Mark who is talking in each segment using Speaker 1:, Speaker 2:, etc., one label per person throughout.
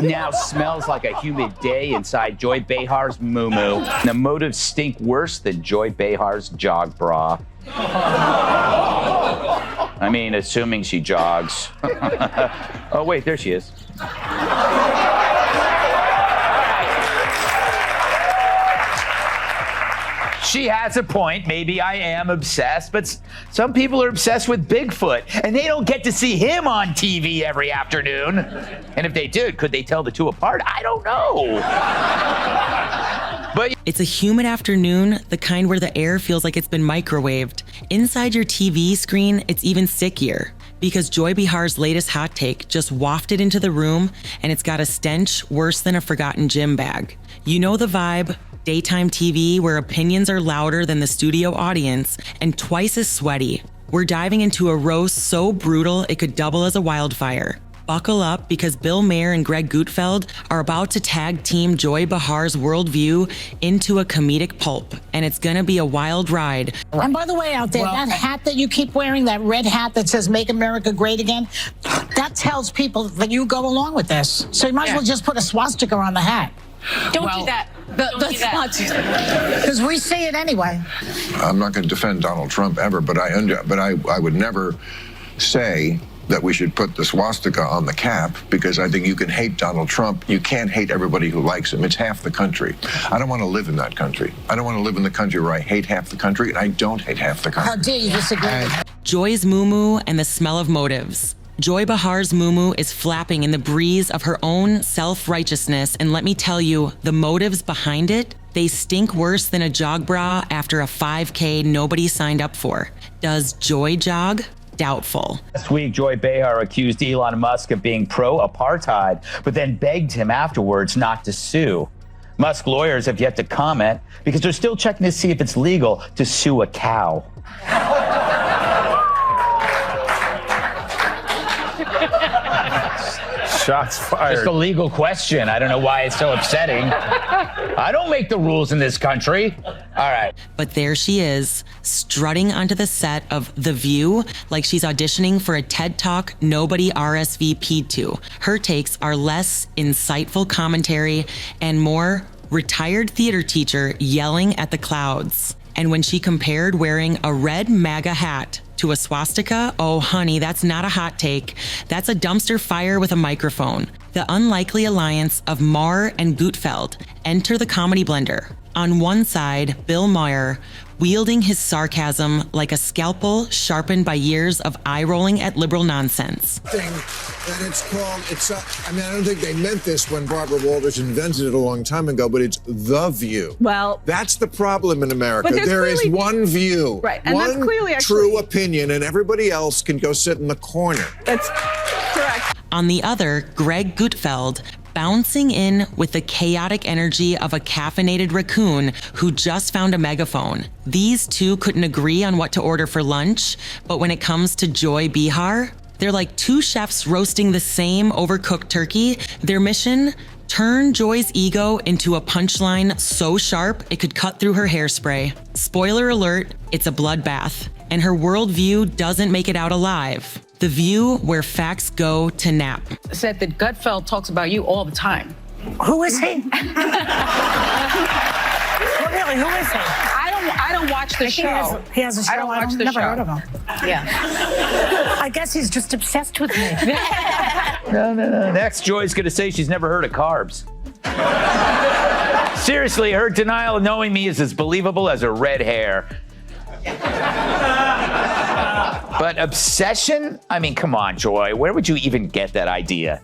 Speaker 1: now smells like a humid day inside Joy Behar's mumu. And the motives stink worse than Joy Behar's jog bra. I mean, assuming she jogs. Oh, wait, there she is. She has a point. Maybe I am obsessed, but some people are obsessed with Bigfoot, and they don't get to see him on TV every afternoon. And if they did, could they tell the two apart? I don't know. But
Speaker 2: it's a humid afternoon, the kind where the air feels like it's been microwaved. Inside your TV screen, it's even stickier, because Joy Behar's latest hot take just wafted into the room, and it's got a stench worse than a forgotten gym bag. You know the vibe. Daytime TV where opinions are louder than the studio audience and twice as sweaty. We're diving into a roast so brutal it could double as a wildfire. Buckle up, because Bill Maher and Greg Gutfeld are about to tag team Joy Behar's worldview into a comedic pulp, and it's gonna be a wild ride.
Speaker 3: And by the way, out there, that hat that you keep wearing, that red hat that says "Make America Great Again," that tells people that you go along with this. So you might as well just put a swastika on the hat.
Speaker 4: Don't do that. Let's not do that.
Speaker 3: Because we see it anyway.
Speaker 5: I'm not going to defend Donald Trump ever, but I would never say that we should put the swastika on the cap, because I think you can hate Donald Trump. You can't hate everybody who likes him. It's half the country. I don't want to live in that country. I don't want to live in the country where I hate half the country, and I don't hate half the country.
Speaker 3: How dare you disagree?
Speaker 2: Joy's mumu and the smell of motives. Joy Behar's mumu is flapping in the breeze of her own self-righteousness, and let me tell you, the motives behind it, they stink worse than a jog bra after a 5K nobody signed up for. Does Joy jog? Doubtful.
Speaker 1: Last week, Joy Behar accused Elon Musk of being pro-apartheid, but then begged him afterwards not to sue. Musk lawyers have yet to comment because they're still checking to see if it's legal to sue a cow.
Speaker 6: Shots fired.
Speaker 1: Just a legal question. I don't know why it's so upsetting. I don't make the rules in this country. All right.
Speaker 2: But there she is, strutting onto the set of The View like she's auditioning for a TED Talk nobody RSVP'd to. Her takes are less insightful commentary and more retired theater teacher yelling at the clouds. And when she compared wearing a red MAGA hat to a swastika, oh honey, that's not a hot take. That's a dumpster fire with a microphone. The unlikely alliance of Maher and Gutfeld enter the comedy blender. On one side, Bill Maher, wielding his sarcasm like a scalpel sharpened by years of eye-rolling at liberal nonsense.
Speaker 7: And it's called, I don't think they meant this when Barbara Walters invented it a long time ago, but it's The View.
Speaker 4: Well,
Speaker 7: that's the problem in America.
Speaker 4: But
Speaker 7: there is one view,
Speaker 4: right, and
Speaker 7: one
Speaker 4: that's clearly
Speaker 7: true opinion, and everybody else can go sit in the corner.
Speaker 4: That's correct.
Speaker 2: On the other, Greg Gutfeld, bouncing in with the chaotic energy of a caffeinated raccoon who just found a megaphone. These two couldn't agree on what to order for lunch, but when it comes to Joy Behar, they're like two chefs roasting the same overcooked turkey. Their mission? Turn Joy's ego into a punchline so sharp it could cut through her hairspray. Spoiler alert, it's a bloodbath, and her worldview doesn't make it out alive. The View, where facts go to nap.
Speaker 4: Said that Gutfeld talks about you all the time.
Speaker 3: Who is he? Really, who is he?
Speaker 4: I don't watch the show.
Speaker 3: He has a show.
Speaker 4: I don't watch the
Speaker 3: never
Speaker 4: show.
Speaker 3: Heard of him.
Speaker 4: Yeah.
Speaker 3: I guess he's just obsessed with me.
Speaker 1: No. Next, Joy's going to say she's never heard of carbs. Seriously, her denial of knowing me is as believable as her red hair. But obsession? I mean, come on, Joy. Where would you even get that idea?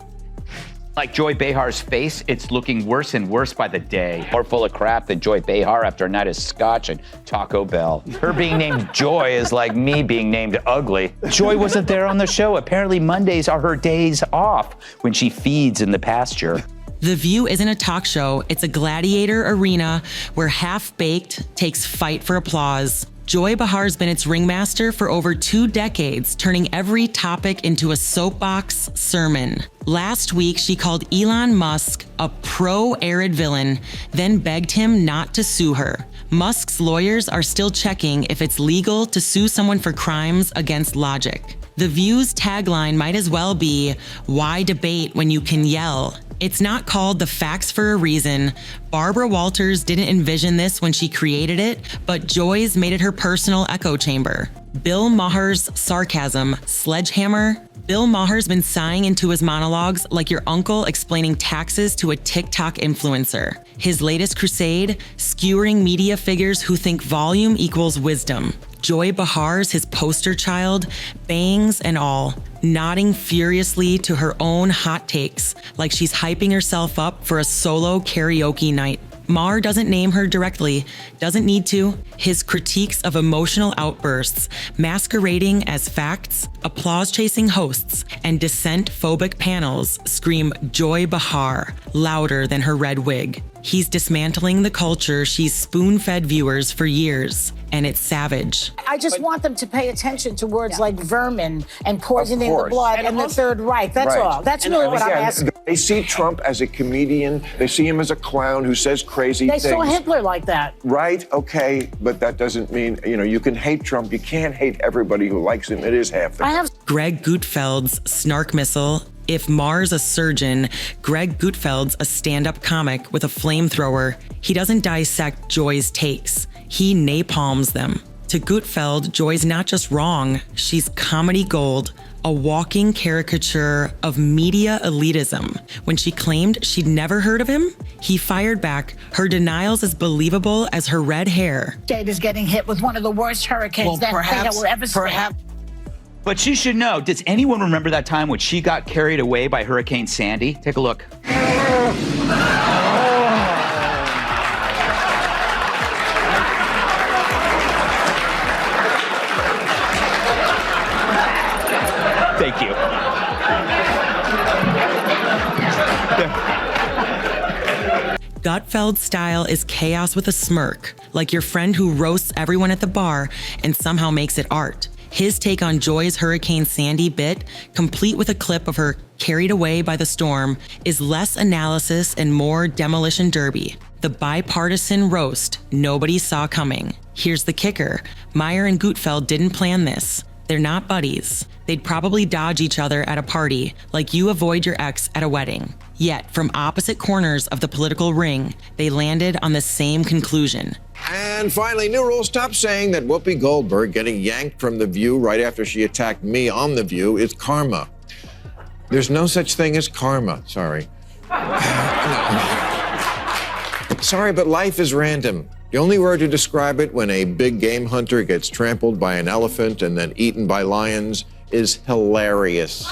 Speaker 1: Like Joy Behar's face, it's looking worse and worse by the day. More full of crap than Joy Behar after a night of scotch and Taco Bell. Her being named Joy is like me being named ugly. Joy wasn't there on the show. Apparently Mondays are her days off when she feeds in the pasture.
Speaker 2: The View isn't a talk show, it's a gladiator arena where half-baked takes fight for applause. Joy Behar's been its ringmaster for over 2 decades, turning every topic into a soapbox sermon. Last week, she called Elon Musk a pro-arid villain, then begged him not to sue her. Musk's lawyers are still checking if it's legal to sue someone for crimes against logic. The View's tagline might as well be, "Why debate when you can yell?" It's not called the facts for a reason. Barbara Walters didn't envision this when she created it, but Joy's made it her personal echo chamber. Bill Maher's sarcasm, sledgehammer. Bill Maher's been sighing into his monologues like your uncle explaining taxes to a TikTok influencer. His latest crusade, skewering media figures who think volume equals wisdom. Joy Behar's his poster child, bangs and all, nodding furiously to her own hot takes like she's hyping herself up for a solo karaoke night. Maher doesn't name her directly, doesn't need to. His critiques of emotional outbursts, masquerading as facts, applause-chasing hosts, and dissent-phobic panels scream Joy Behar louder than her red wig. He's dismantling the culture she's spoon-fed viewers for years, and it's savage.
Speaker 3: I just want them to pay attention to words like vermin and poisoning the
Speaker 5: course.
Speaker 3: blood and the Third Reich. That's all. That's really what I'm asking.
Speaker 5: They see Trump as a comedian. They see him as a clown who says crazy
Speaker 3: They
Speaker 5: things.
Speaker 3: saw Hitler like that.
Speaker 5: Right, okay, but that doesn't mean, you can hate Trump. You can't hate everybody who likes him. It is half the
Speaker 3: I have
Speaker 2: Greg Gutfeld's snark missile. If Maher's a surgeon, Greg Gutfeld's a stand-up comic with a flamethrower. He doesn't dissect Joy's takes. He napalms them. To Gutfeld, Joy's not just wrong, she's comedy gold, a walking caricature of media elitism. When she claimed she'd never heard of him, he fired back, her denial's as believable as her red hair.
Speaker 3: State is getting hit with one of the worst hurricanes that will ever see.
Speaker 1: But she should know, does anyone remember that time when she got carried away by Hurricane Sandy? Take a look. Thank you.
Speaker 2: Gutfeld's style is chaos with a smirk, like your friend who roasts everyone at the bar and somehow makes it art. His take on Joy's Hurricane Sandy bit, complete with a clip of her carried away by the storm, is less analysis and more demolition derby. The bipartisan roast nobody saw coming. Here's the kicker. Maher and Gutfeld didn't plan this. They're not buddies. They'd probably dodge each other at a party, like you avoid your ex at a wedding. Yet, from opposite corners of the political ring, they landed on the same conclusion.
Speaker 7: And finally, new rule. Stop saying that Whoopi Goldberg getting yanked from The View right after she attacked me on The View is karma. There's no such thing as karma. Sorry. Sorry, but life is random. The only word to describe it when a big game hunter gets trampled by an elephant and then eaten by lions is hilarious.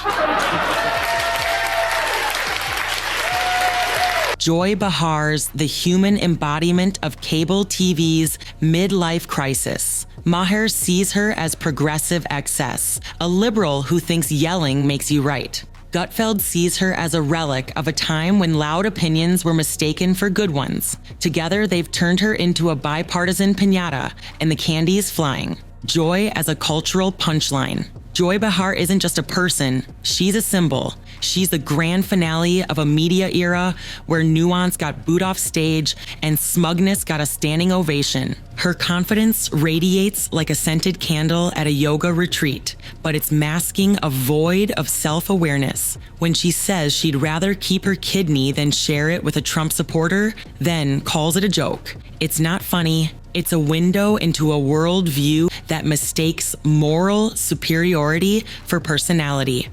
Speaker 2: Joy Behar's the human embodiment of cable TV's midlife crisis. Maher sees her as progressive excess, a liberal who thinks yelling makes you right. Gutfeld sees her as a relic of a time when loud opinions were mistaken for good ones. Together, they've turned her into a bipartisan piñata, and the candy's flying. Joy as a cultural punchline. Joy Behar isn't just a person, she's a symbol. She's the grand finale of a media era where nuance got booed off stage and smugness got a standing ovation. Her confidence radiates like a scented candle at a yoga retreat, but it's masking a void of self-awareness. When she says she'd rather keep her kidney than share it with a Trump supporter, then calls it a joke. It's not funny. It's a window into a worldview that mistakes moral superiority for personality.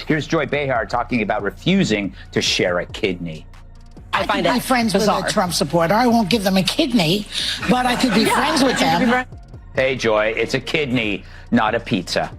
Speaker 1: Here's Joy Behar talking about refusing to share a kidney.
Speaker 3: I find it friends bizarre. With a Trump supporter. I won't give them a kidney, but I could be friends with them.
Speaker 1: Hey, Joy, it's a kidney, not a pizza.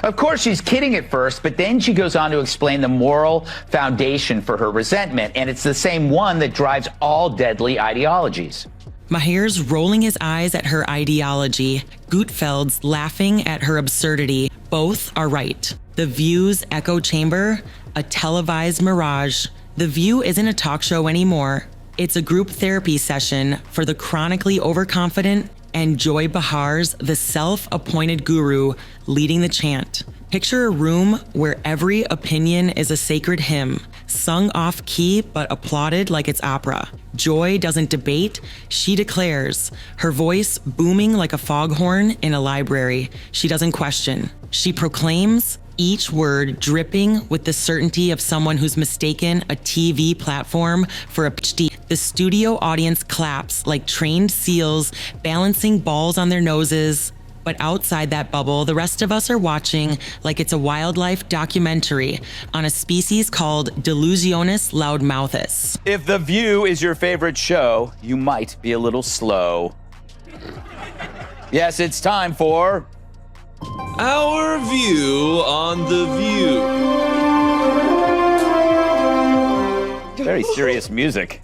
Speaker 1: Of course, she's kidding at first, but then she goes on to explain the moral foundation for her resentment, and it's the same one that drives all deadly ideologies.
Speaker 2: Maher's rolling his eyes at her ideology. Gutfeld's laughing at her absurdity. Both are right. The View's echo chamber, a televised mirage. The View isn't a talk show anymore. It's a group therapy session for the chronically overconfident, and Joy Behar's the self-appointed guru leading the chant. Picture a room where every opinion is a sacred hymn, sung off key but applauded like it's opera. Joy doesn't debate, she declares, her voice booming like a foghorn in a library. She doesn't question. She proclaims, each word dripping with the certainty of someone who's mistaken a TV platform for a PhD. The studio audience claps like trained seals balancing balls on their noses. But outside that bubble, the rest of us are watching like it's a wildlife documentary on a species called Delusionis loudmouthus.
Speaker 1: If The View is your favorite show, you might be a little slow. Yes, it's time for
Speaker 6: Our View on The View.
Speaker 1: very serious music.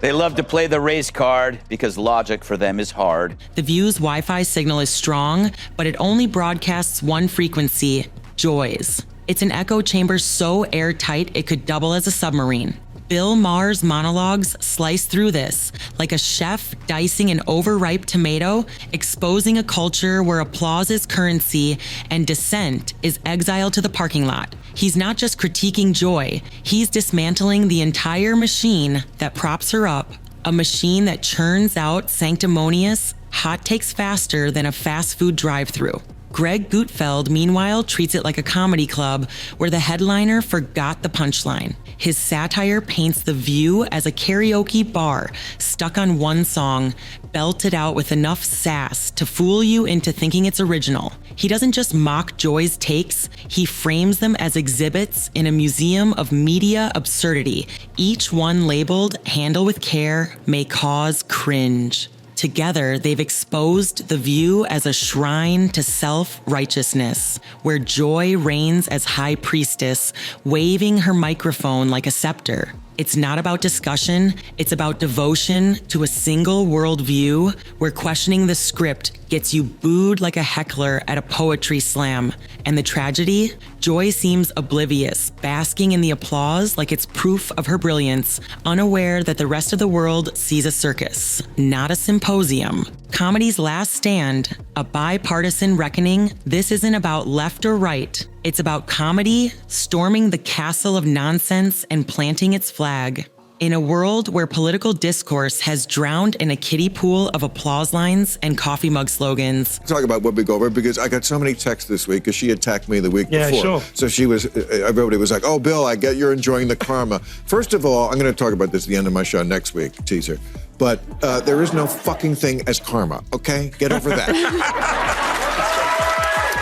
Speaker 1: They love to play the race card because logic for them is hard.
Speaker 2: The View's Wi-Fi signal is strong, but it only broadcasts one frequency, Joy's. It's an echo chamber so airtight it could double as a submarine. Bill Maher's monologues slice through this, like a chef dicing an overripe tomato, exposing a culture where applause is currency and dissent is exile to the parking lot. He's not just critiquing Joy, he's dismantling the entire machine that props her up, a machine that churns out sanctimonious, hot takes faster than a fast food drive-thru. Greg Gutfeld, meanwhile, treats it like a comedy club where the headliner forgot the punchline. His satire paints The View as a karaoke bar stuck on one song, belted out with enough sass to fool you into thinking it's original. He doesn't just mock Joy's takes, he frames them as exhibits in a museum of media absurdity, each one labeled "Handle with Care, May Cause Cringe." Together, they've exposed The View as a shrine to self-righteousness, where Joy reigns as high priestess, waving her microphone like a scepter. It's not about discussion, it's about devotion to a single worldview where questioning the script gets you booed like a heckler at a poetry slam. And the tragedy? Joy seems oblivious, basking in the applause like it's proof of her brilliance, unaware that the rest of the world sees a circus, not a symposium. Comedy's last stand, a bipartisan reckoning, this isn't about left or right. It's about comedy storming the castle of nonsense and planting its flag. In a world where political discourse has drowned in a kiddie pool of applause lines and coffee mug slogans.
Speaker 5: Talk about Whoopi Goldberg because I got so many texts this week because she attacked me the week before.
Speaker 8: Sure.
Speaker 5: So she was, everybody was like, "Oh, Bill, I get you're enjoying the karma." First of all, I'm going to talk about this at the end of my show next week, teaser. But there is no fucking thing as karma, okay? Get over that.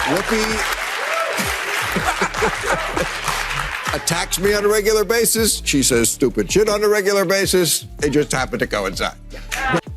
Speaker 5: Whoopi attacks me on a regular basis. She says stupid shit on a regular basis. They just happen to coincide.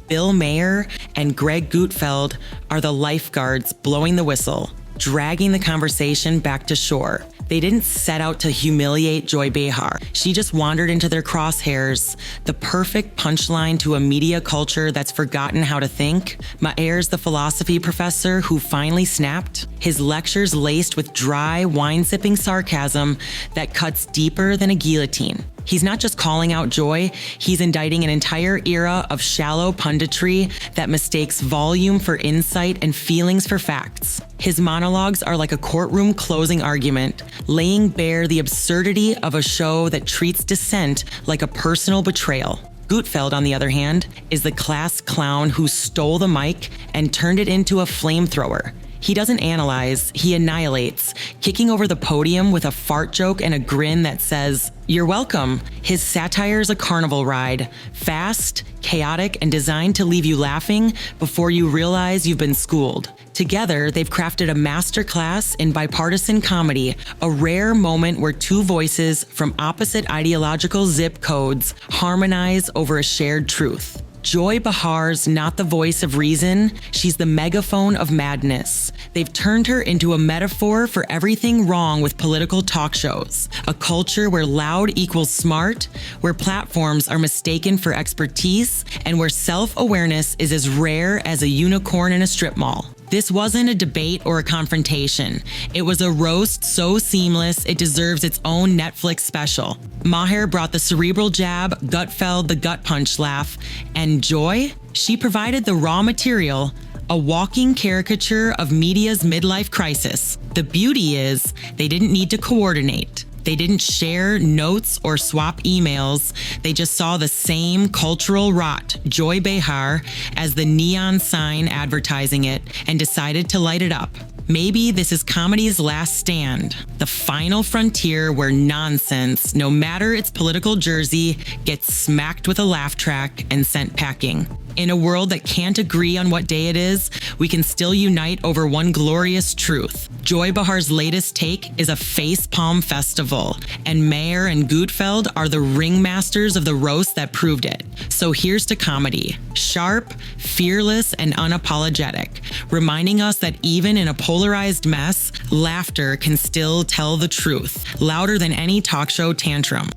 Speaker 2: Bill Maher and Greg Gutfeld are the lifeguards blowing the whistle, dragging the conversation back to shore. They didn't set out to humiliate Joy Behar. She just wandered into their crosshairs, the perfect punchline to a media culture that's forgotten how to think. Maher's the philosophy professor who finally snapped, his lectures laced with dry, wine-sipping sarcasm that cuts deeper than a guillotine. He's not just calling out Joy, he's indicting an entire era of shallow punditry that mistakes volume for insight and feelings for facts. His monologues are like a courtroom closing argument, laying bare the absurdity of a show that treats dissent like a personal betrayal. Gutfeld, on the other hand, is the class clown who stole the mic and turned it into a flamethrower. He doesn't analyze, he annihilates, kicking over the podium with a fart joke and a grin that says, "You're welcome." His satire's a carnival ride, fast, chaotic, and designed to leave you laughing before you realize you've been schooled. Together, they've crafted a masterclass in bipartisan comedy, a rare moment where two voices from opposite ideological zip codes harmonize over a shared truth. Joy Behar's not the voice of reason, she's the megaphone of madness. They've turned her into a metaphor for everything wrong with political talk shows, a culture where loud equals smart, where platforms are mistaken for expertise, and where self-awareness is as rare as a unicorn in a strip mall. This wasn't a debate or a confrontation. It was a roast so seamless it deserves its own Netflix special. Maher brought the cerebral jab, Gutfeld the gut punch laugh, and Joy? She provided the raw material, a walking caricature of media's midlife crisis. The beauty is, they didn't need to coordinate. They didn't share notes or swap emails. They just saw the same cultural rot, Joy Behar, as the neon sign advertising it, and decided to light it up. Maybe this is comedy's last stand, the final frontier where nonsense, no matter its political jersey, gets smacked with a laugh track and sent packing. In a world that can't agree on what day it is, we can still unite over one glorious truth. Joy Behar's latest take is a facepalm festival, and Maher and Gutfeld are the ringmasters of the roast that proved it. So here's to comedy, sharp, fearless, and unapologetic, reminding us that even in a polarized mess, laughter can still tell the truth, louder than any talk show tantrum.